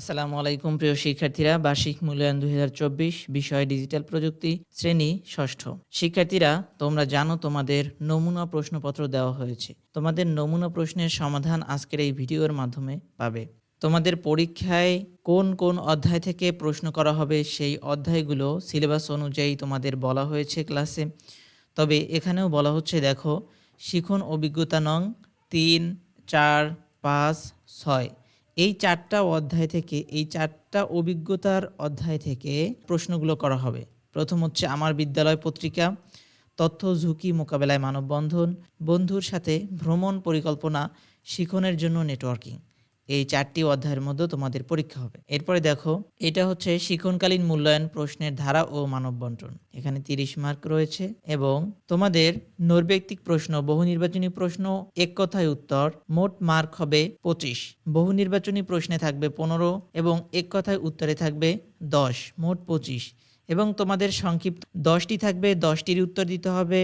আসসালামু আলাইকুম প্রিয় শিক্ষার্থীরা, বার্ষিক মূল্যায়ন ২০২৪, বিষয় ডিজিটাল প্রযুক্তি, শ্রেণী ষষ্ঠ। শিক্ষার্থীরা, তোমরা জানো তোমাদের নমুনা প্রশ্নপত্র দেওয়া হয়েছে। তোমাদের নমুনা প্রশ্নের সমাধান আজকের এই ভিডিওর মাধ্যমে পাবে। তোমাদের পরীক্ষায় কোন কোন অধ্যায় থেকে প্রশ্ন করা হবে সেই অধ্যায়গুলো সিলেবাস অনুযায়ী তোমাদের বলা হয়েছে ক্লাসে। তবে এখানেও বলা হচ্ছে, দেখো, শিখন অভিজ্ঞতা নং ৩, ৪, ৫, ৬ এই চারটা অধ্যায় থেকে, এই চারটা অভিজ্ঞতার অধ্যায় থেকে প্রশ্নগুলো করা হবে। প্রথম হচ্ছে আমার বিদ্যালয় পত্রিকা, তথ্য ঝুঁকি মোকাবেলায় মানববন্ধন, বন্ধুর সাথে ভ্রমণ পরিকল্পনা, শিখনের জন্য নেটওয়ার্কিং। এই চারটি অধ্যায়ের মধ্যে তোমাদের পরীক্ষা হবে। এরপরে দেখো, এটা হচ্ছে শিক্ষণকালীন মূল্যায়ন প্রশ্নের ধারা ও মানব বন্টন। এখানে 30 মার্ক রয়েছে এবং তোমাদের নৈর্ব্যক্তিক প্রশ্ন, বহু নির্বাচনী প্রশ্ন, এক কথায় উত্তর, মোট মার্ক হবে 25। বহু নির্বাচনী প্রশ্নে থাকবে 15 এবং এক কথায় উত্তরে থাকবে 10, মোট 25। এবং তোমাদের সংক্ষিপ্ত 10টি থাকবে, 10টির উত্তর দিতে হবে,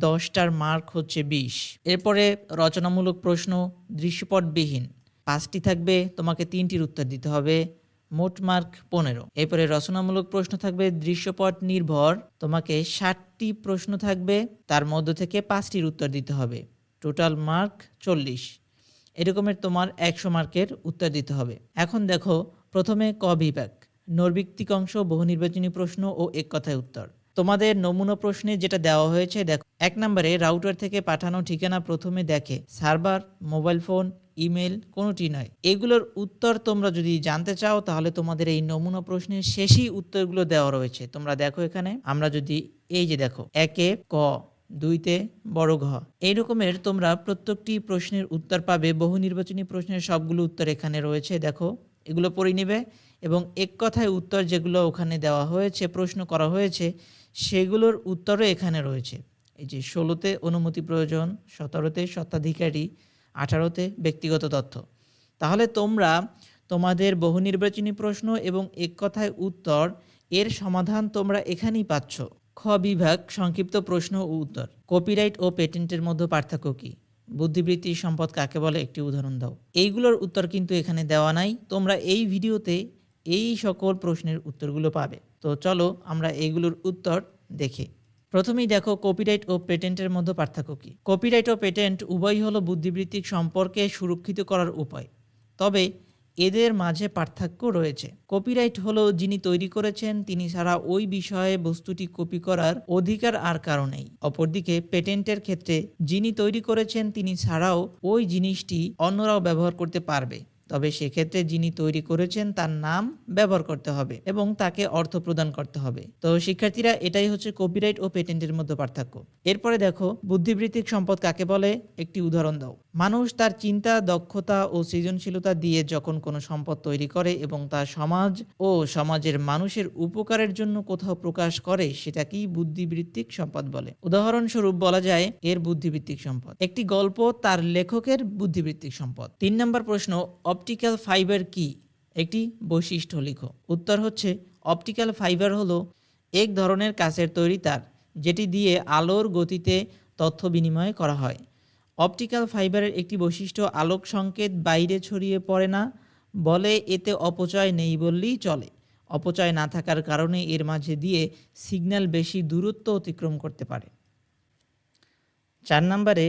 10টার মার্ক হচ্ছে 20। এরপরে রচনামূলক প্রশ্ন দৃশ্যপটবিহীন 5টি থাকবে, তোমাকে 3টির উত্তর দিতে হবে, মোট মার্ক 15। এরপরে রচনামূলক প্রশ্ন থাকবে দৃশ্যপট নির্ভর, তোমাকে 60টি প্রশ্ন থাকবে, তার মধ্য থেকে 5টির উত্তর দিতে হবে, টোটাল মার্ক 40। এরকমের তোমার 100 মার্কের উত্তর দিতে হবে। এখন দেখো, প্রথমে ক বিভাগ, নৈর্ব্যক্তিক অংশ, বহু নির্বাচনী প্রশ্ন ও এক কথায় উত্তর। তোমাদের নমুনা প্রশ্নে যেটা দেওয়া হয়েছে, দেখো, 1 নম্বরে রাউটার থেকে পাঠানো ঠিকানা প্রথমে দেখে, সার্ভার, মোবাইল ফোন, ইমেল কোনোটি নয়। এগুলোর উত্তর তোমরা যদি জানতে চাও তাহলে তোমাদের এই নমুনা প্রশ্নের শেষই উত্তরগুলো দেওয়া রয়েছে। তোমরা দেখো, এখানে আমরা যদি এই যে দেখো, 1-এ ক, 2-তে বড় ঘ, এই রকমের তোমরা প্রত্যেকটি প্রশ্নের উত্তর পাবে। বহু নির্বাচনী প্রশ্নের সবগুলো উত্তর এখানে রয়েছে, দেখো, এগুলো পড়ে নিবে এবং এক কথায় উত্তর যেগুলো ওখানে দেওয়া হয়েছে, প্রশ্ন করা হয়েছে, সেগুলোর উত্তরও এখানে রয়েছে। এই যে 16তে অনুমতি প্রয়োজন, 17তে স্বত্বাধিকারী, 18তে ব্যক্তিগত তথ্য। তাহলে তোমরা তোমাদের বহু নির্বাচনী প্রশ্ন এবং এক কথায় উত্তর এর সমাধান তোমরা এখানেই পাচ্ছ। খ বিভাগ, সংক্ষিপ্ত প্রশ্ন ও উত্তর। কপিরাইট ও পেটেন্টের মধ্যে পার্থক্য কী? বুদ্ধিবৃত্তিক সম্পদ কাকে বলে? একটি উদাহরণ দাও। এইগুলোর উত্তর কিন্তু এখানে দেওয়া নাই। তোমরা এই ভিডিওতে এই সকল প্রশ্নের উত্তরগুলো পাবে। তো চলো আমরা এইগুলোর উত্তর দেখি। প্রথমেই দেখো, কপিরাইট ও পেটেন্টের মধ্যে পার্থক্য কী? কপিরাইট ও পেটেন্ট উভয়ই হলো বুদ্ধিবৃত্তিক সম্পর্কে সুরক্ষিত করার উপায়, তবে এদের মাঝে পার্থক্য রয়েছে। কপিরাইট হলো যিনি তৈরি করেছেন তিনি ছাড়া ওই বিষয়ে বস্তুটি কপি করার অধিকার আর কারো নেই। অপরদিকে পেটেন্টের ক্ষেত্রে যিনি তৈরি করেছেন তিনি ছাড়াও ওই জিনিসটি অন্যরাও ব্যবহার করতে পারবে, তবে সেক্ষেত্রে যিনি তৈরি করেছেন তার নাম ব্যবহার করতে হবে এবং তাকে অর্থ প্রদান করতে হবে। তো শিক্ষার্থীরা, এটাই হচ্ছে কপিরাইট ও পেটেন্টের মধ্যে পার্থক্য। এরপরে দেখো, বুদ্ধিবৃত্তিক সম্পদ কাকে বলে? একটি উদাহরণ দাও। মানুষ তার চিন্তা, দক্ষতা ও সৃজনশীলতা দিয়ে যখন কোনো সম্পদ তৈরি করে এবং তা সমাজ ও সমাজের মানুষের উপকারের জন্য কোথাও প্রকাশ করে, সেটাকেই বুদ্ধিবৃত্তিক সম্পদ বলে। উদাহরণস্বরূপ বলা যায় এর বুদ্ধিবৃত্তিক সম্পদ। একটি গল্প তার লেখকের বুদ্ধিবৃত্তিক সম্পদ। 3 নম্বর প্রশ্ন, অপটিক্যাল ফাইবার কি? একটি বৈশিষ্ট্য লিখো। উত্তর হচ্ছে, অপটিক্যাল ফাইবার হলো এক ধরনের কাচের তৈরি তার, যেটি দিয়ে আলোর গতিতে তথ্য বিনিময় করা হয়। অপটিক্যাল ফাইবারের একটি বৈশিষ্ট্য, আলোক সংকেত বাইরে ছড়িয়ে পড়ে না, বলে এতে অপচয় নেই বললেই চলে। অপচয় না থাকার কারণে এর মাঝে দিয়ে সিগন্যাল বেশি দূরত্ব অতিক্রম করতে পারে। 4 নম্বরে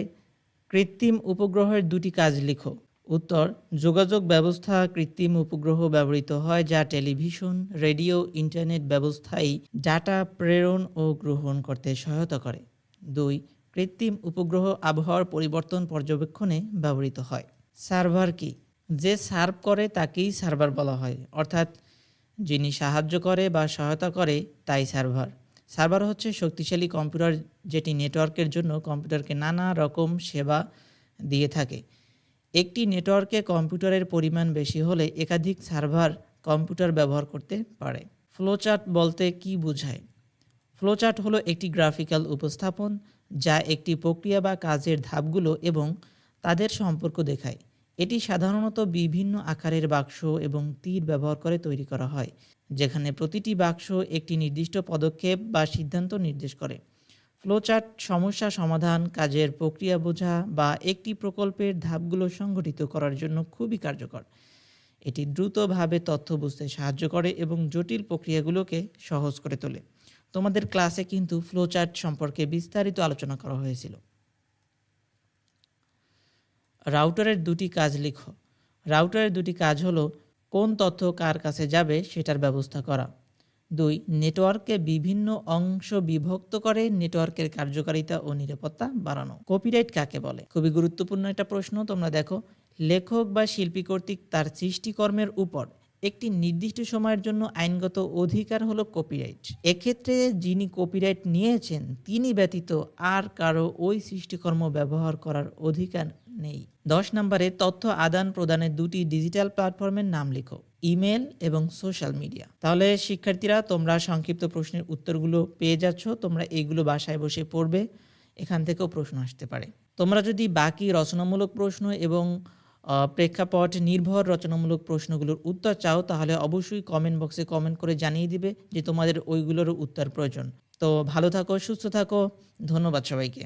কৃত্রিম উপগ্রহের 2টি কাজ লিখো। উত্তর, যোগাযোগ ব্যবস্থা কৃত্রিম উপগ্রহ ব্যবহৃত হয় যা টেলিভিশন, রেডিও, ইন্টারনেট ব্যবস্থায় ডাটা প্রেরণ ও গ্রহণ করতে সহায়তা করে। 2, কৃত্রিম উপগ্রহ আবহাওয়ার পরিবর্তন পর্যবেক্ষণে ব্যবহৃত হয়। সার্ভার কি? যে সার্ভ করে তাকেই সার্ভার বলা হয়, অর্থাৎ যিনি সাহায্য করে বা সহায়তা করে তাই সার্ভার। সার্ভার হচ্ছে শক্তিশালী কম্পিউটার যেটি নেটওয়ার্কের জন্য কম্পিউটারকে নানা রকম সেবা দিয়ে থাকে। একটি নেটওয়ার্কে কম্পিউটারের পরিমাণ বেশি হলে একাধিক সার্ভার কম্পিউটার ব্যবহার করতে পারে। ফ্লোচার্ট বলতে কি বোঝায়? ফ্লোচার্ট হলো একটি গ্রাফিক্যাল উপস্থাপন যা একটি প্রক্রিয়া বা কাজের ধাপগুলো এবং তাদের সম্পর্ক দেখায়। এটি সাধারণত বিভিন্ন আকারের বাক্স এবং তীর ব্যবহার করে তৈরি করা হয়, যেখানে প্রতিটি বাক্স একটি নির্দিষ্ট পদক্ষেপ বা সিদ্ধান্ত নির্দেশ করে। ফ্লোচার্ট সমস্যা সমাধান, কাজের প্রক্রিয়া বোঝা বা একটি প্রকল্পের ধাপগুলো সংগঠিত করার জন্য খুবই কার্যকর। এটি দ্রুতভাবে তথ্য বুঝতে সাহায্য করে এবং জটিল প্রক্রিয়াগুলোকে সহজ করে তোলে। তোমাদের ক্লাসে কিন্তু ফ্লোচার্ট সম্পর্কে বিস্তারিত আলোচনা করা হয়েছিল। রাউটারের দুটি কাজ লিখো। রাউটারের দুটি কাজ হলো কোন তথ্য কার কাছে যাবে সেটার ব্যবস্থা করা। 2. নেটওয়ার্ককে বিভিন্ন অংশ বিভক্ত করে নেটওয়ার্কের কার্যকারিতা ও নিরাপত্তা বাড়ানো। কপিরাইট কাকে বলে? খুবই গুরুত্বপূর্ণ একটা প্রশ্ন। তোমরা দেখো, লেখক বা শিল্পী কর্তৃক তার সৃষ্টিকর্মের উপর একটি নির্দিষ্ট সময়ের জন্য আইনগত অধিকার হলো কপিরাইট। এক্ষেত্রে যিনি কপিরাইট নিয়েছেন তিনি ব্যতীত আর কারো ওই সৃষ্টিকর্ম ব্যবহার করার অধিকার নেই। 10 নম্বরে তথ্য আদান প্রদানের দুটি ডিজিটাল প্ল্যাটফর্মের নাম লিখো। ইমেল এবং সোশ্যাল মিডিয়া। তাহলে শিক্ষার্থীরা তোমরা সংক্ষিপ্ত প্রশ্নের উত্তরগুলো পেয়ে যাচ্ছ। তোমরা এইগুলো বাসায় বসে পড়বে, এখান থেকেও প্রশ্ন আসতে পারে। তোমরা যদি বাকি রচনামূলক প্রশ্ন এবং প্রেক্ষাপট নির্ভর রচনামূলক প্রশ্নগুলোর উত্তর চাও তাহলে অবশ্যই কমেন্ট বক্সে কমেন্ট করে জানিয়ে দিবে যে তোমাদের ওইগুলোর উত্তর প্রয়োজন। তো ভালো থাকো, সুস্থ থাকো। ধন্যবাদ সবাইকে।